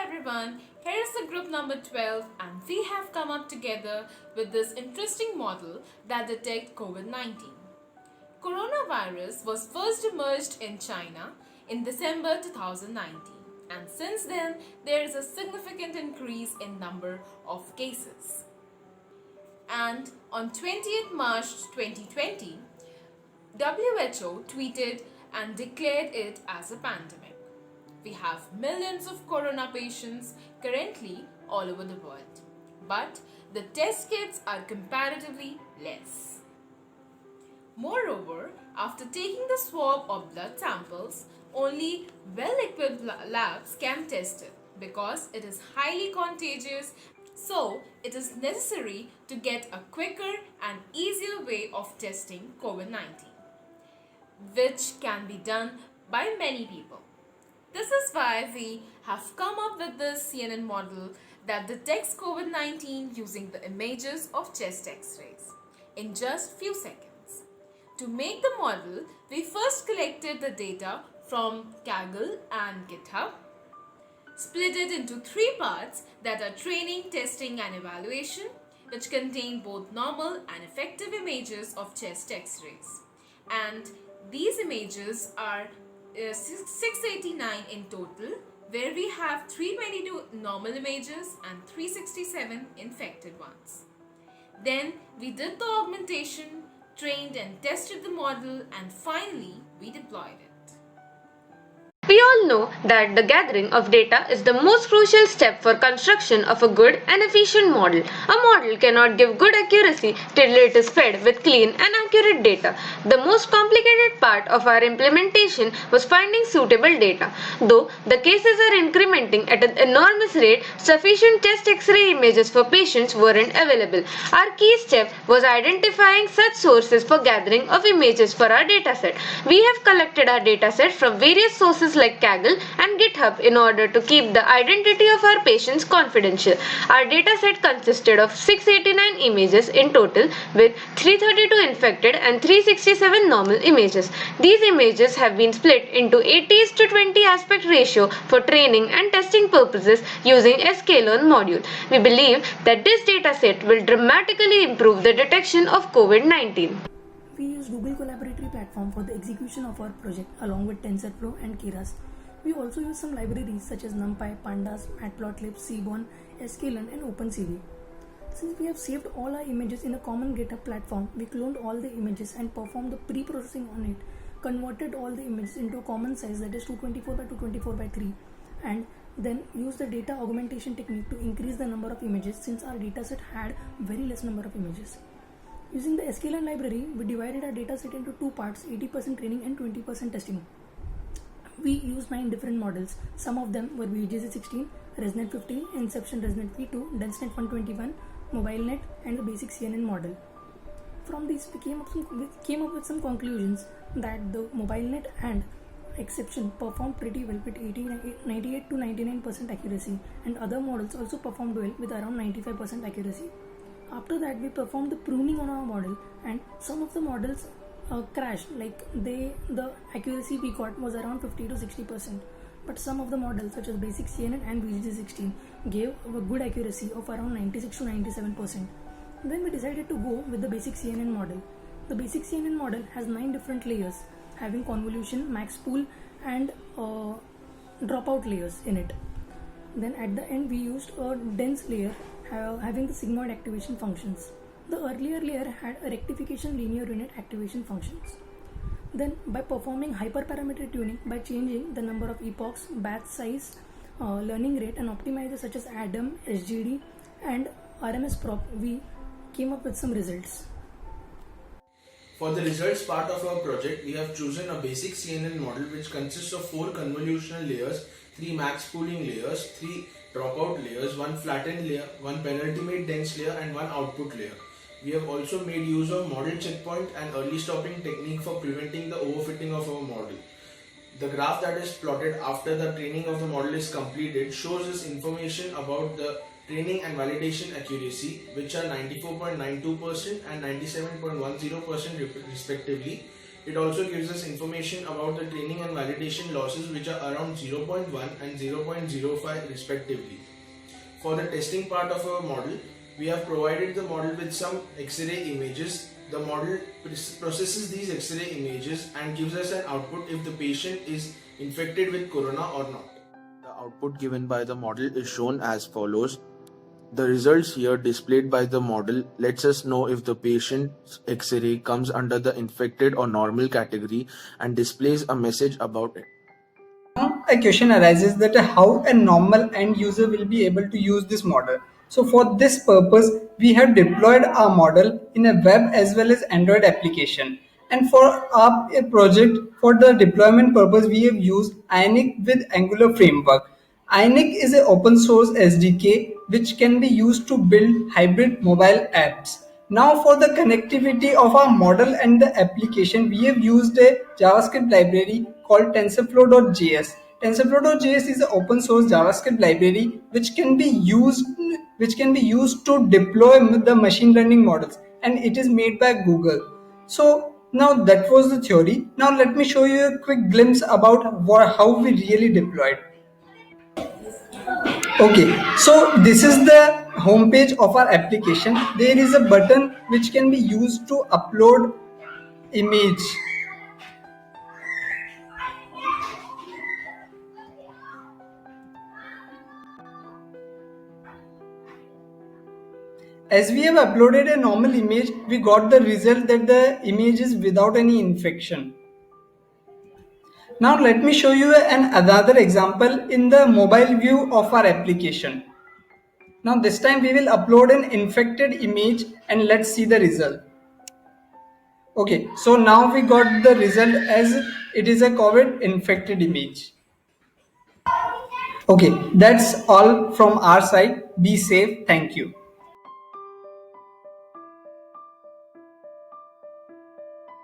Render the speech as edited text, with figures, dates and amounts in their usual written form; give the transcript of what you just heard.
everyone, here is the group number 12 and we have come up together with this interesting model that detects COVID-19. Coronavirus was first emerged in China in December 2019 and since then there is a significant increase in number of cases. And on 20th March 2020, WHO tweeted and declared it as a pandemic. We have millions of corona patients currently all over the world, but the test kits are comparatively less. Moreover, after taking the swab or blood samples, only well-equipped labs can test it because it is highly contagious, so it is necessary to get a quicker and easier way of testing COVID-19, which can be done by many people. This is why we have come up with this CNN model that detects COVID-19 using the images of chest x-rays in just few seconds. To make the model, we first collected the data from Kaggle and GitHub, split it into three parts that are training, testing and evaluation, which contain both normal and effective images of chest x-rays. And these images are 689 in total, where we have 322 normal images and 367 infected ones. Then we did the augmentation, trained and tested the model, and finally we deployed it. We all know that the gathering of data is the most crucial step for construction of a good and efficient model. A model cannot give good accuracy till it is fed with clean and accurate data. The most complicated part of our implementation was finding suitable data. Though the cases are incrementing at an enormous rate, sufficient chest X-ray images for patients weren't available. Our key step was identifying such sources for gathering of images for our dataset. We have collected our dataset from various sources like Kaggle and GitHub in order to keep the identity of our patients confidential. Our dataset consisted of 689 images in total, with 332 infected and 367 normal images. These images have been split into 80:20 aspect ratio for training and testing purposes using sklearn module. We believe that this dataset will dramatically improve the detection of COVID-19. We use Google Collaboratory platform for the execution of our project along with TensorFlow and Keras. We also use some libraries such as NumPy, Pandas, Matplotlib, Seaborn, sklearn and OpenCV. Since we have saved all our images in a common GitHub platform, we cloned all the images and performed the pre-processing on it, converted all the images into a common size that is 224 by 224 by 3, and then used the data augmentation technique to increase the number of images since our dataset had very less number of images. Using the sklearn library, we divided our dataset into two parts, 80% training and 20% testing. We used 9 different models. Some of them were VGC16, ResNet 50, Inception ResNet v2, DenseNet 121, MobileNet and the basic CNN model. From these, we came up with some conclusions that the MobileNet and Exception performed pretty well with 98 to 99% accuracy, and other models also performed well with around 95% accuracy. After that, we performed the pruning on our model, and some of the models crashed, like the accuracy we got was around 50 to 60%. But some of the models such as basic CNN and VGC16 gave a good accuracy of around 96 to 97%. Then we decided to go with the basic CNN model. The basic CNN model has 9 different layers, having convolution, max pool and dropout layers in it. Then at the end we used a dense layer having the sigmoid activation functions. The earlier layer had a rectification linear unit activation functions. Then by performing hyperparameter tuning by changing the number of epochs, batch size, learning rate and optimizers such as ADAM, SGD and RMS prop, we came up with some results. For the results part of our project, we have chosen a basic CNN model which consists of 4 convolutional layers, 3 max pooling layers, 3 dropout layers, 1 flattened layer, 1 penultimate dense layer and 1 output layer. We have also made use of model checkpoint and early stopping technique for preventing the overfitting of our model. The graph that is plotted after the training of the model is completed shows us information about the training and validation accuracy, which are 94.92% and 97.10% respectively. It also gives us information about the training and validation losses, which are around 0.1 and 0.05 respectively. For the testing part of our model, we have provided the model with some X-ray images. The model processes these X-ray images and gives us an output if the patient is infected with corona or not. The output given by the model is shown as follows. The results here displayed by the model lets us know if the patient's X-ray comes under the infected or normal category and displays a message about it. Now a question arises that how a normal end user will be able to use this model. So for this purpose, we have deployed our model in a web as well as Android application. And for our project, for the deployment purpose, we have used Ionic with Angular framework. Ionic is an open source SDK which can be used to build hybrid mobile apps. Now for the connectivity of our model and the application, we have used a JavaScript library called TensorFlow.js. TensorFlow.js is an open source JavaScript library which can be used to deploy the machine learning models, and it is made by Google. So now that was the theory. Now let me show you a quick glimpse about how we really deployed. Okay, so this is the home page of our application. There is a button which can be used to upload image. As we have uploaded a normal image, we got the result that the image is without any infection. Now let me show you another example in the mobile view of our application. Now this time we will upload an infected image and let's see the result. Okay, so now we got the result as it is a COVID infected image. Okay, that's all from our side. Be safe. Thank you.